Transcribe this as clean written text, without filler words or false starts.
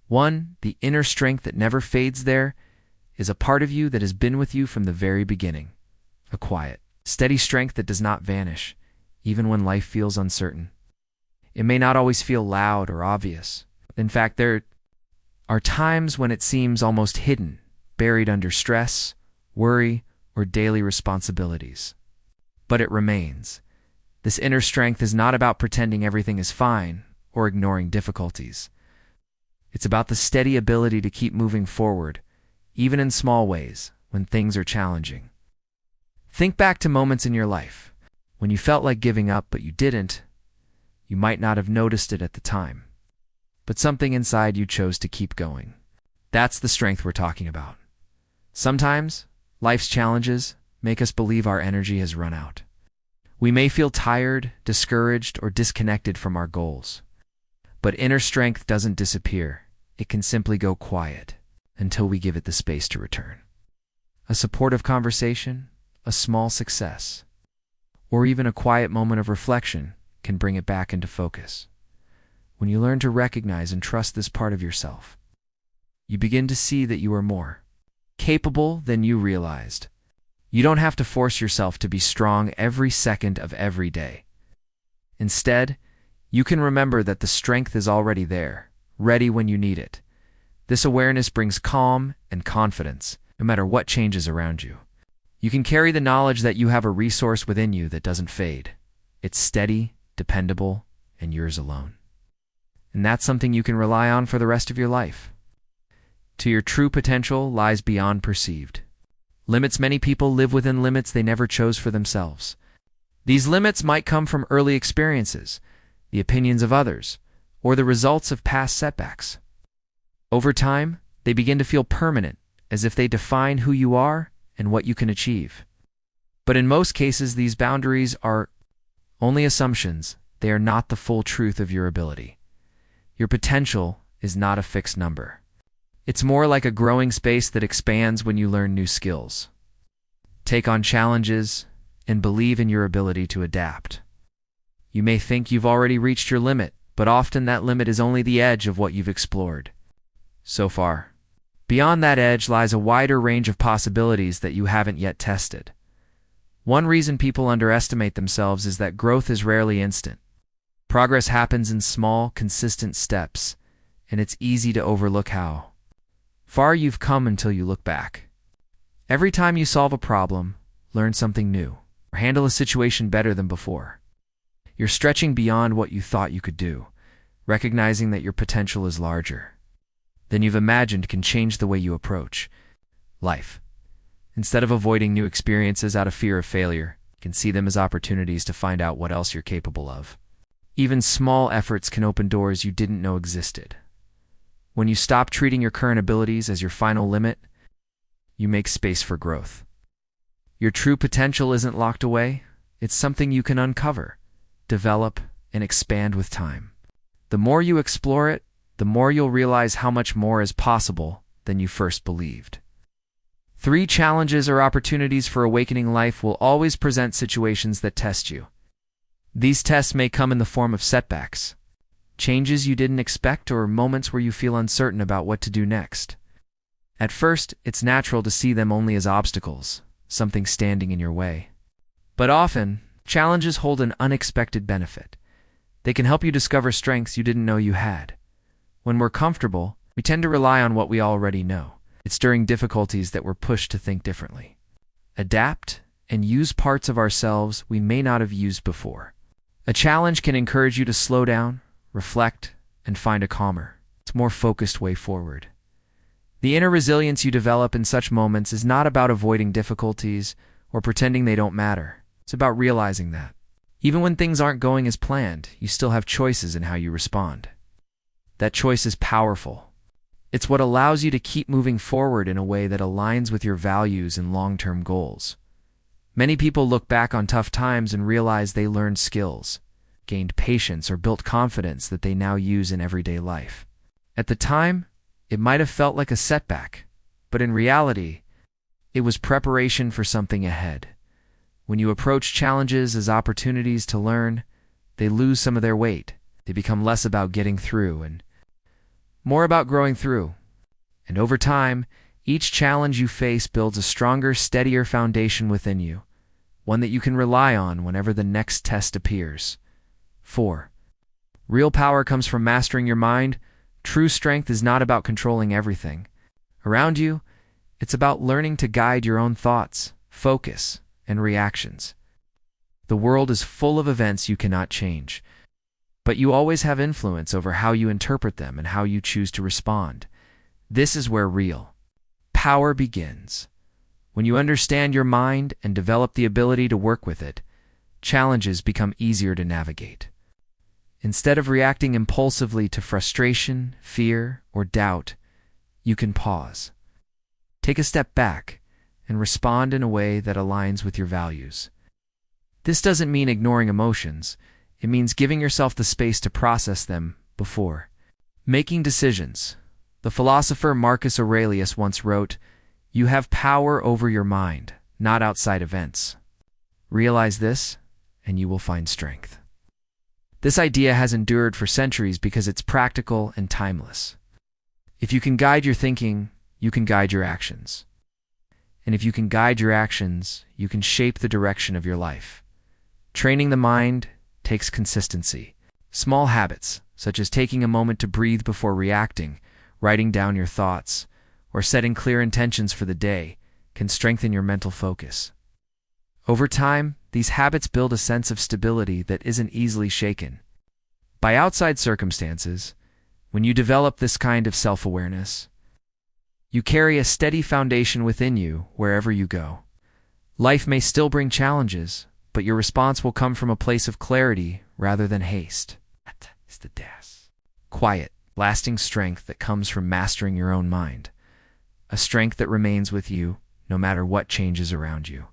One, the inner strength that never fades there is a part of you that has been with you from the very beginning. A quiet, steady strength that does not vanish, even when life feels uncertain. It may not always feel loud or obvious. In fact, there are times when it seems almost hidden, buried under stress, worry, or daily responsibilities. But it remains. This inner strength is not about pretending everything is fine or ignoring difficulties. It's about the steady ability to keep moving forward, even in small ways, when things are challenging. Think back to moments in your life when you felt like giving up, but you didn't. You might not have noticed it at the time, but something inside you chose to keep going. That's the strength we're talking about. Sometimes, life's challenges make us believe our energy has run out. We may feel tired, discouraged, or disconnected from our goals. But inner strength doesn't disappear. It can simply go quiet until we give it the space to return. A supportive conversation, a small success, or even a quiet moment of reflection can bring it back into focus. When you learn to recognize and trust this part of yourself, you begin to see that you are more capable than you realized. You don't have to force yourself to be strong every second of every day. Instead, you can remember that the strength is already there, ready when you need it. This awareness brings calm and confidence, no matter what changes around you. You can carry the knowledge that you have a resource within you that doesn't fade. It's steady, dependable, and yours alone. And that's something you can rely on for the rest of your life. To your true potential lies beyond perceived. Many people live within limits they never chose for themselves. These limits might come from early experiences, the opinions of others, or the results of past setbacks. Over time, they begin to feel permanent, as if they define who you are and what you can achieve. But in most cases, these boundaries are only assumptions. They are not the full truth of your ability. Your potential is not a fixed number. It's more like a growing space that expands when you learn new skills, take on challenges, and believe in your ability to adapt. You may think you've already reached your limit, but often that limit is only the edge of what you've explored so far. Beyond that edge lies a wider range of possibilities that you haven't yet tested. One reason people underestimate themselves is that growth is rarely instant. Progress happens in small, consistent steps, and it's easy to overlook how far you've come until you look back. Every time you solve a problem, learn something new, or handle a situation better than before, you're stretching beyond what you thought you could do, recognizing that your potential is larger than you've imagined can change the way you approach life. Instead of avoiding new experiences out of fear of failure, you can see them as opportunities to find out what else you're capable of. Even small efforts can open doors you didn't know existed. When you stop treating your current abilities as your final limit, you make space for growth. Your true potential isn't locked away. It's something you can uncover, develop, and expand with time. The more you explore it, the more you'll realize how much more is possible than you first believed. 3 challenges or opportunities for awakening life will always present situations that test you. These tests may come in the form of setbacks, changes you didn't expect, or moments where you feel uncertain about what to do next. At first, it's natural to see them only as obstacles, something standing in your way. But often, challenges hold an unexpected benefit. They can help you discover strengths you didn't know you had. When we're comfortable, we tend to rely on what we already know. It's during difficulties that we're pushed to think differently, adapt, and use parts of ourselves we may not have used before. A challenge can encourage you to slow down, reflect, and find a calmer, more focused way forward. The inner resilience you develop in such moments is not about avoiding difficulties or pretending they don't matter. It's about realizing that, even when things aren't going as planned, you still have choices in how you respond. That choice is powerful. It's what allows you to keep moving forward in a way that aligns with your values and long-term goals. Many people look back on tough times and realize they learned skills, gained patience, or built confidence that they now use in everyday life. At the time, it might have felt like a setback, but in reality, it was preparation for something ahead. When you approach challenges as opportunities to learn, they lose some of their weight. They become less about getting through and more about growing through. And over time, each challenge you face builds a stronger, steadier foundation within you, one that you can rely on whenever the next test appears. 4. Real power comes from mastering your mind. True strength is not about controlling everything around you. It's about learning to guide your own thoughts, focus, and reactions. The world is full of events you cannot change, but you always have influence over how you interpret them and how you choose to respond. This is where real power begins. When you understand your mind and develop the ability to work with it, challenges become easier to navigate. Instead of reacting impulsively to frustration, fear, or doubt, you can pause. Take a step back and respond in a way that aligns with your values. This doesn't mean ignoring emotions. It means giving yourself the space to process them before making decisions. The philosopher Marcus Aurelius once wrote, "You have power over your mind, not outside events." Realize this, and you will find strength. This idea has endured for centuries because it's practical and timeless. If you can guide your thinking, you can guide your actions. And if you can guide your actions, you can shape the direction of your life. Training the mind takes consistency. Small habits, such as taking a moment to breathe before reacting, writing down your thoughts, or setting clear intentions for the day, can strengthen your mental focus. Over time, these habits build a sense of stability that isn't easily shaken by outside circumstances. When you develop this kind of self-awareness, you carry a steady foundation within you wherever you go. Life may still bring challenges, but your response will come from a place of clarity rather than haste. That is the quiet, lasting strength that comes from mastering your own mind, a strength that remains with you no matter what changes around you.